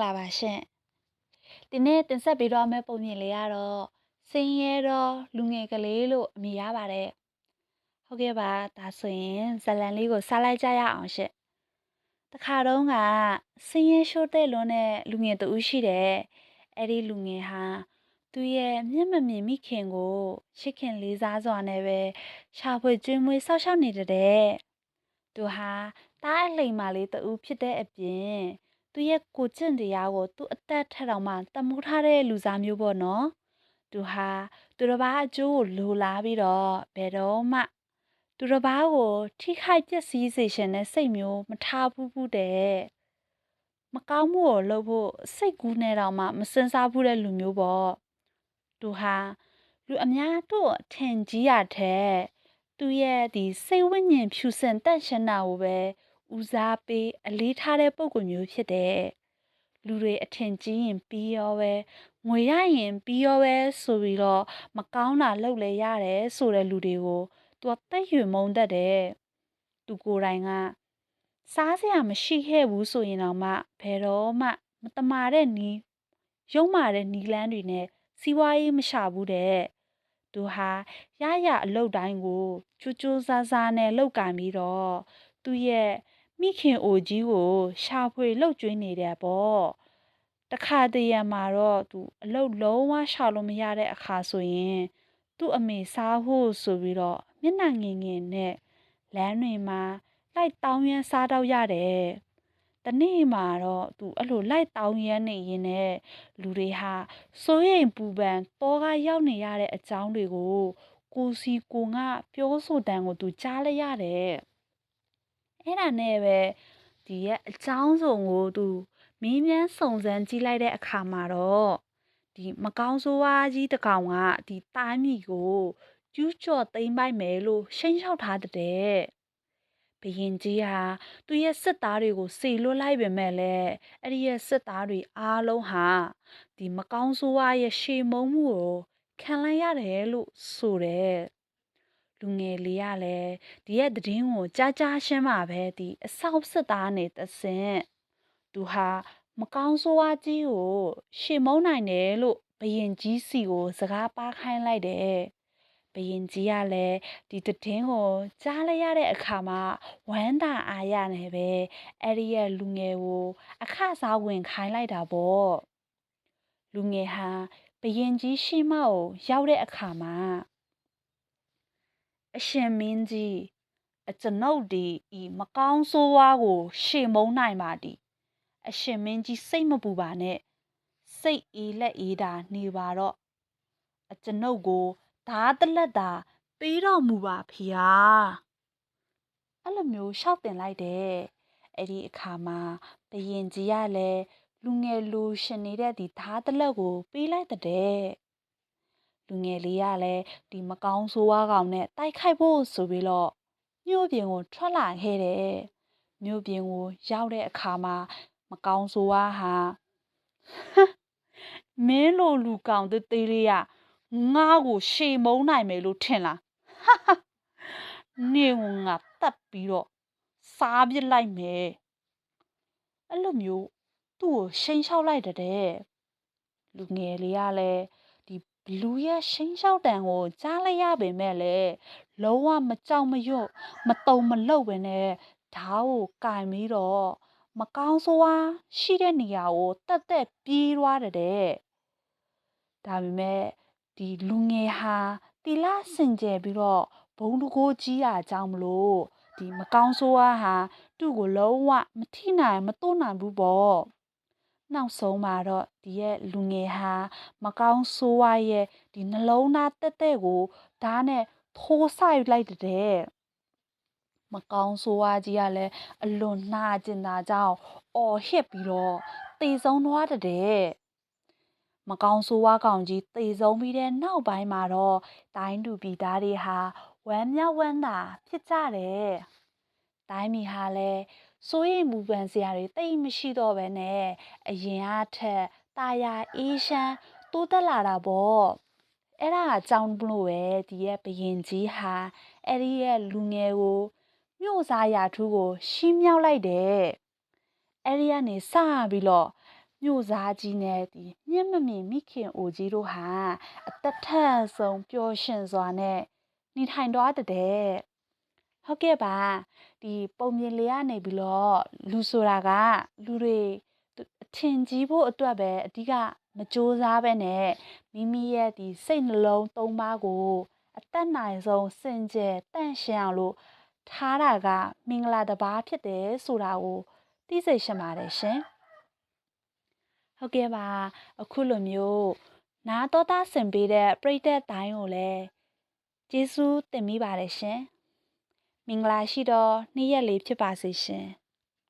လာပါရှင်ဒီနေ့တင်ဆက်ပေးတော့မယ့်ပုံမြင်လေးကတော့စင်းရဲတော့လူငယ်ကလေးလို့အမည်ရပါတယ်ဟုတ်ကဲ့ပါဒါဆိုရင်ဇာတ်လမ်းလေးကိုစားလိုက်ကြရအောင်ရှင်တခါတုန်းကစင်းရဲရှိုးတဲ့လွန်းတဲ့လူငယ်တူရှိတယ်အဲ့ဒီလူငယ်ဟာသူ့ရဲ့မျက်မမြင်မိခင်ကိုချစ်ခင်လေးစားစွာနဲ့ပဲရှာဖွေကျွေးမွေးစောင့်ရှောက်နေတဲ့သူဟာတားအလိမ်မာလေးတူဖြစ်တဲ့အပြင်သူရဲ့ကိုကျင့်တရားကိုသူ့အသက်ထက်တောင်မှတမိုးထားတဲ့လူစားမျိုးပေါ့နော်သူဟာသူတစ်ပါးအကျိုးကိုလိုလားပြီးတော့ဘယ်တော့မှသူတစ်ပါးကိုထိခိုက်ပျက်စီးစေရှင်တဲ့စိတ်မျိုးမထားဘူးတဲ့မကောင်းမှုကိုလုပ်ဖို့စိတ်ကူးနဲ့တောင်မှမစင်စားဘူးတဲ့လူမျိုးပေါ့သူဟာလူအများတို့ထင်ကြီးရတဲ့သူရဲ့ဒီစိတ်ဝိညာဉ်ဖြူစင်တန့်ရှင်းတာကိုပဲဦးစားပေးအလေးထားတဲ့ပုံကိုမျိုးဖြစ်တယ်လူတွေအထင်ကြီးရင်ပြီးရောပဲငွေရရင်ပြီးရောပဲဆိုပြီးတော့မကောင်းတာလုပ်လဲရတယ်ဆိုတဲ့လူတွေကိုသူကသိရွမုန်းတတ်တယ်သူကိုယ်တိုင်ကစားစရာမရှိခဲ့ဘူးဆိုရင်တော့မှဘယ်တော့မှမတမာတဲ့နီးရုံမာတဲ့နီးလန်းတွေနဲ့စီးပွားရေးမရှာဘူးတဲ့သူဟာရရအလုပ်တိုင်းကိုကြိုးကြိုးစားစားနဲ့လုပ်ကင်ပြီးတော့သူ့ရဲ့မိခင်အိုကြီးကိုရှာဖွေလှုပ်ကြွေးနေတယ်ပေါ့တခါတရံမှာတော့သူအလုပ်လုံးဝရှာလို့မရတဲ့အခါဆိုရင်သူ့အမေစားဖို့ဆိုပြီးတော့မျက်နှာငင်ငင်နဲ့လမ်းတွေမှာလိုက်တောင်းရမ်းစားတော့ရတယ်တနေ့မှာတော့သူအဲ့လိုလိုက်တောင်းရမ်းနေရင်နဲ့လူတွေဟာစိုးရိမ်ပူပန်တောကရောက်နေရတဲ့အကြောင်းတွေကိုကိုစီကိုငါပြောဆိုတန်ကိုသူကြားလိုက်ရတယ်အဲ့ဒါနဲ့ပဲဒီရဲ့အကြောင်းစုံကိုသူမင်းမြန်းစုံစမ်းကြည့်လိုက်တဲ့အခါမှာတော့ဒီမကောင်းဆိုးဝါးကြီးတစ်ကောင်ကဒီတိုင်းမီကိုကျူးကျော်သိမ်းပိုက်မယ်လို့ရှင်းလျှောက်ထားတဲ့ဘရင်ကြီးဟာသူ့ရဲ့စစ်သားတွေကိုစေလွတ်လိုက်ပေမဲ့လည်းအဲ့ဒီရဲ့စစ်သားတွေအားလုံးဟာဒီမကောင်းဆိုးဝါးရဲ့ရှေမုံမှုကိုခံလိုက်ရတယ်လို့ဆိုတယ်လူငယ်လေးကလည်းဒီရဲ့သတင်းကိုကြားကြားရှင်းမှာပဲဒီအဆောက်စစ်သားနေသဆင့်သူဟာမကောင်းဆိုးဝါးကြီးကိုရှေမုံနိုင်တယ်လို့ဘရင်ကြီးစီကိုစကားပါခိုင်းလိုက်တယ်ဘရင်ကြီးကလည်းဒီသတင်းကိုကြားလိုက်ရတဲ့အခါမှာဝမ်းသာအားရနေပဲအဲ့ဒီရဲ့လူငယ်ကိုအခစားဝင်ခိုင်းလိုက်တာပေါ့လူငယ်ဟာဘရင်ကြီးရှိမကိုရောက်တဲ့အခါမှာအရှင်မင်းကြီးအကျွန်ုပ်ဒီဤမကောင်းဆိုးဝါးကိုရှေမုံနိုင်ပါသည်အရှင်မင်းကြီးစိတ်မပူပါနဲ့စိတ်အေးလက်အေးတာနေပါတော့အကျွန်ုပ်ကိုဓာတလက်တာပေးတော်မူပါဖေဟာအဲ့လိုမျိုးရှောက်တင်လိုက်တယ်အဲ့ဒီအခါမှာဘရင်ကြီးကလည်းလူငယ်လူရှင်နေတဲ့ဒီဓာတလက်ကိုပေးလိုက်တဲ့လူငယ်လေးကလည်းဒီမကောင်းဆိုးဝါးကောင်နဲ့တိုက်ခိုက်ဖို့ဆိုပြီးတော့မြို့ပြင်ကိုထွက်လာခဲ့တယ်မြို့ပြင်ကိုရောက်တဲ့အခါမှာမကောင်းဆိုးဝါးဟာမင်းလိုလူကောင်သေးသေးလေးကငါ့ကိုရှေမုန်းနိုင်မယ်လို့ထင်လားနေငါတက်ပြီးတော့စားပြစ်လိုက်မယ်အဲ့လိုမျိုးသူ့ကိုရှိန်လျှောက်လိုက်တဲ့လူငယ်လေးကလည်းဒီဘလူးရဲ့ရှိန်လျှောက်တန်ကိုကြားလိုက်ရပေမဲ့လည်းလုံးဝမကြောက်မရွံ့မတုံမလှုပ်ပဲနဲ့ဓာတ်ကိုကင်ပြီးတော့မကောင်းဆိုးဝါးရှိတဲ့နေရာကိုတက်တက်ပြေးသွားတဲ့ဒါပေမဲ့ဒီလူငယ်ဟာတီလာစင်ကြယ်ပြီးတော့ဘုံတကိုးကြီးတာကြောင့်မလို့ဒီမကောင်းဆိုးဝါးဟာသူ့ကိုလုံးဝမထိနိုင်မတို့နိုင်ဘူးပေါ့နောက်ဆုံးမှာတော့ဒီရဲ့လူငယ်ဟာမကောင်းဆိုးဝါးရဲ့ဒီနှလုံးသားတက်တက်ကိုဓာတ်နဲ့ထိုးဆိုင်လိုက်တဲ့မကောင်းဆိုးဝါးကြီးကလည်းအလွန်နှာကျင်တာကြောင့်အော်ဟစ်ပြီးတော့တေဆုံးသွားတဲ့မကောင်းဆိုးဝါးကောင်ကြီးသေဆုံးပြီးတဲ့နောက်ပိုင်းမှာတော့တိုင်းသူပြည်သားတွေဟာဝမ်းမြောက်ဝမ်းသာဖြစ်ကြတယ်။တိုင်းပြည်ဟာလည်းစိုးရိမ်ပူပန်စရာတွေတိတ်မရှိတော့ဘဲနဲ့အရင်အထက်တာယာအေးချမ်းတိုးတက်လာတာပေါ့။အဲ့ဒါအကြောင်းလို့ပဲဒီရဲ့ဘရင်ကြီးဟာအဲ့ဒီရဲ့လူငယ်ကိုမြို့စားရာထူးကိုရှင်းမြောက်လိုက်တယ်။အဲ့ဒီကနေစပြီးတော့ မြို့စားကြီးနဲ့မျက်မမြင်မိခင်အိုကြီးတို့ဟာအသက်ထက်ဆုံးပျော်ရွှင်စွာနဲ့နေထိုင်သွားတဲ့ဟုတ်ကဲ့ပါပုံပြင်လေးကနေပြီးတော့လူဆိုတာကလူတွေအထင်ကြီးဖို့အတွက်ပဲအဓိကမကြိုးစားပဲနဲ့မိမိရဲ့စိတ်နှလုံးသုံးပါးကိုအသက်နိုင်ဆုံးစင်ကြယ်တန့်ရှင်းအောင်လို့ထားတာကမင်္ဂလာတစ်ပါးဖြစ်တယ်ဆိုတာကိုသိစေချင်ပါတယ်ရှင်ဟုတ်ကဲ့ပါအခုလိုမျိုးနားတော်သားဆင်ပေးတဲ့ပရိသတ်တိုင်းကိုလည်းကျေးဇူးတင်မိပါတယ်ရှင်မင်္ဂလာရှိသောနေ့ရက်လေးဖြစ်ပါစေရှင်